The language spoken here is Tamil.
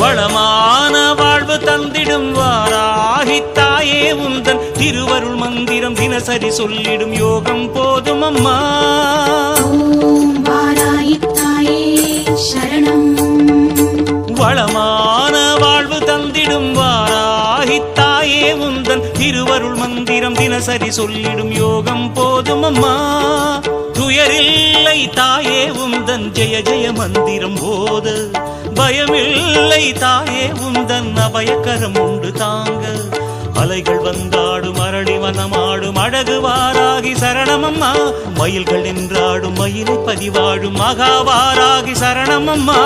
வளமான வாழ்வு தந்திடும் வாராகி தாயே உந்தன் திருவருள் மந்திரம் தினசரி சொல்லிடும் யோகம் போதும் அம்மா. ஓம் வாராகி தாயே சரணம். வளமான வாழ்வு தந்திடும் வாராகி தாயே உந்தன் திருவருள் மந்திரம் தினசரி சொல்லிடும் யோகம் போதும் அம்மா. துயரில்லை தாயே உந்தன் ஜெய ஜெய மந்திரம் போத, பயமில்லை தாயே உந்தன் அபயக்கரம் உண்டு தாங்க. அலைகள் வந்தாடும் அரளி வனமாடும் அழகு வாராகி சரணமம்மா. மயில்கள் என்றாடும் மயிலை பதிவாடும் மகாவாராகி சரணமம்மா.